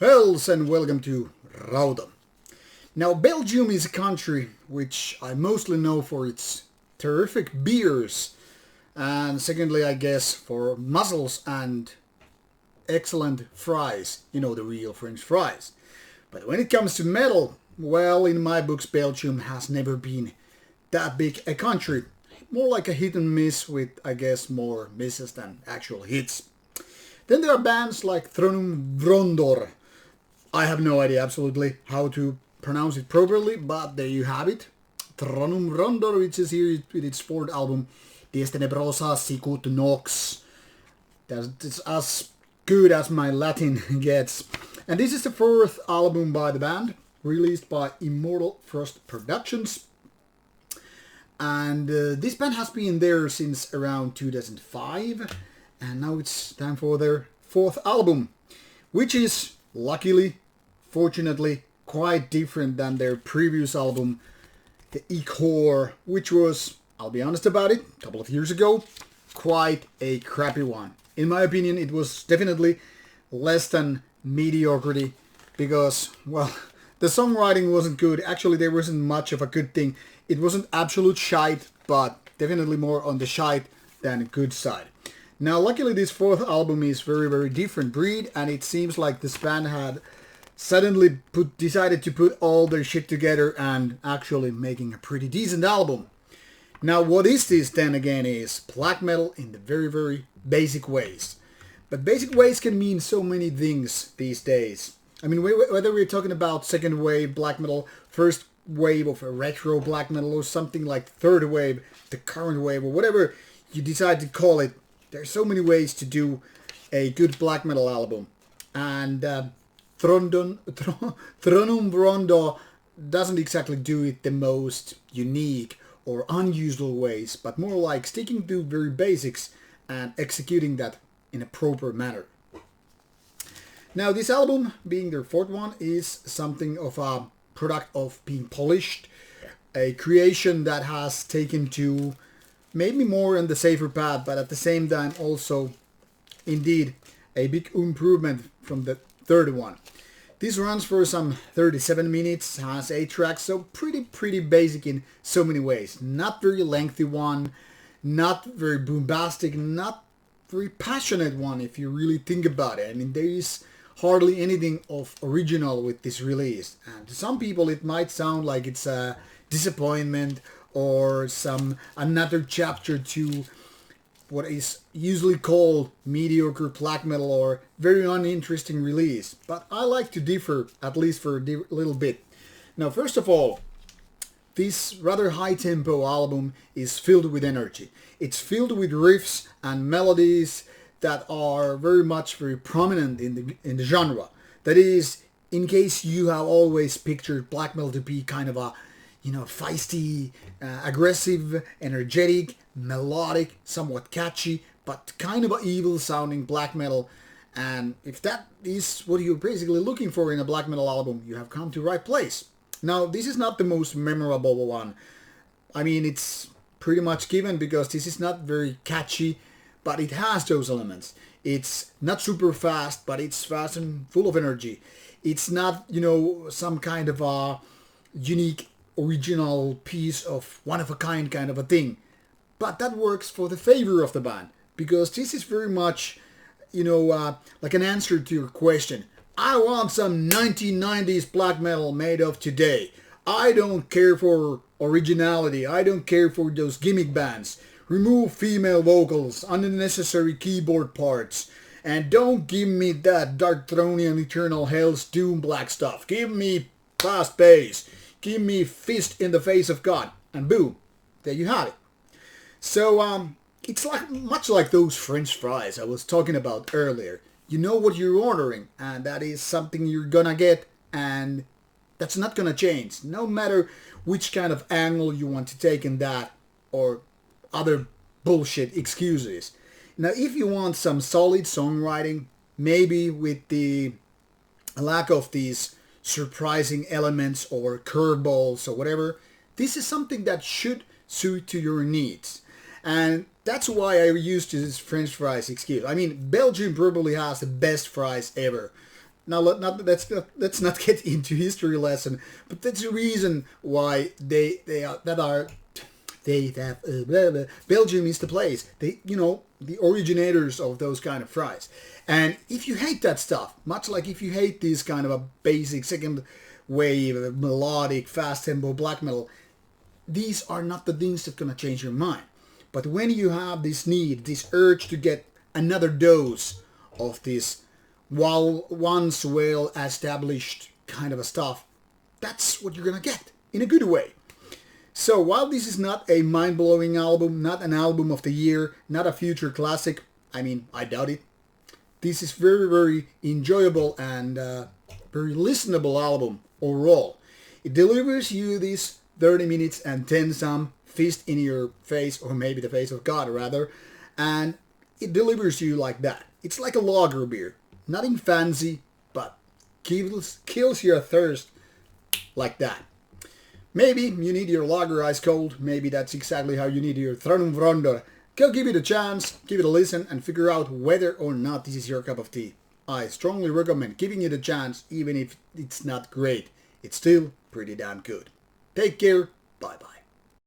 Hells and welcome to Rauta. Now, Belgium is a country which I mostly know for its terrific beers, and secondly, I guess, for mussels and excellent fries. You know, the real French fries. But when it comes to metal, well, in my books, Belgium has never been that big a country. More like a hit and miss with, I guess, more misses than actual hits. Then there are bands like Thronum Vrondor. I have no idea absolutely how to pronounce it properly, but there you have it. Thronum Vrondor, which is here with its fourth album, Tenebrosa Sicut Nox. That's as good as my Latin gets. And this is the fourth album by the band, released by Immortal Frost Productions. And this band has been there since around 2005, and now it's time for their fourth album, which is, luckily, fortunately, quite different than their previous album, the Ichor, which was, I'll be honest about it, a couple of years ago, quite a crappy one. In my opinion, it was definitely less than mediocrity, because, well, the songwriting wasn't good. Actually, there wasn't much of a good thing. It wasn't absolute shite, but definitely more on the shite than good side. Now, luckily, this fourth album is very different breed, and it seems like this band had suddenly decided to put all their shit together and actually making a pretty decent album. Now, what is this then again is black metal in the very basic ways. But basic ways can mean so many things these days. I mean, whether we're talking about second wave black metal, first wave of a retro black metal, or something like third wave, the current wave, or whatever you decide to call it, there's so many ways to do a good black metal album. And Thronum Vrondor doesn't exactly do it the most unique or unusual ways, but more like sticking to very basics and executing that in a proper manner. Now, this album, being their fourth one, is something of a product of being polished, a creation that has taken to maybe more on the safer path, but at the same time also, indeed, a big improvement from the third one. This runs for some 37 minutes, has 8 tracks, so pretty basic in so many ways. Not very lengthy one, not very bombastic, not very passionate one if you really think about it. I mean, there is hardly anything of original with this release. And to some people it might sound like it's a disappointment or another chapter to what is usually called mediocre black metal or very uninteresting release. But I like to differ, at least for a little bit. Now, first of all, this rather high-tempo album is filled with energy. It's filled with riffs and melodies that are very prominent in the genre. That is, in case you have always pictured black metal to be kind of a, feisty, aggressive, energetic, melodic, somewhat catchy, but kind of a evil-sounding black metal. And if that is what you're basically looking for in a black metal album, you have come to the right place. Now, this is not the most memorable one. I mean, it's pretty much given because this is not very catchy, but it has those elements. It's not super fast, but it's fast and full of energy. It's not, some kind of a unique, original piece of one-of-a-kind kind of a thing. But that works for the favor of the band, because this is very much, like an answer to your question. I want some 1990s black metal made of today. I don't care for originality. I don't care for those gimmick bands. Remove female vocals, unnecessary keyboard parts, and don't give me that Dark Thronian Eternal Hell's Doom black stuff. Give me fast bass. Give me fist in the face of God. And boom, there you have it. So, it's much like those French fries I was talking about earlier. You know what you're ordering, and that is something you're gonna get, and that's not gonna change, no matter which kind of angle you want to take in that, or other bullshit excuses. Now, if you want some solid songwriting, maybe with the lack of these surprising elements or curveballs or whatever, this is something that should suit to your needs. And that's why I used this French fries excuse. I mean, Belgium probably has the best fries ever. Now let's not get into history lesson, but that's the reason why Belgium is the place. The originators of those kind of fries. And if you hate that stuff, much like if you hate this kind of a basic second wave, melodic, fast tempo black metal, these are not the things that's gonna change your mind. But when you have this need, this urge to get another dose of this once well established kind of a stuff, that's what you're gonna get in a good way. So while this is not a mind-blowing album, not an album of the year, not a future classic, I mean, I doubt it, this is very, very enjoyable and very listenable album overall. It delivers you this 30 minutes and 10 some fist in your face, or maybe the face of God rather, and it delivers you like that. It's like a lager beer. Nothing fancy, but kills your thirst like that. Maybe you need your lager ice cold. Maybe that's exactly how you need your Thronum Vrondor. Go give it a chance, give it a listen, and figure out whether or not this is your cup of tea. I strongly recommend giving it a chance, even if it's not great. It's still pretty damn good. Take care. Bye bye.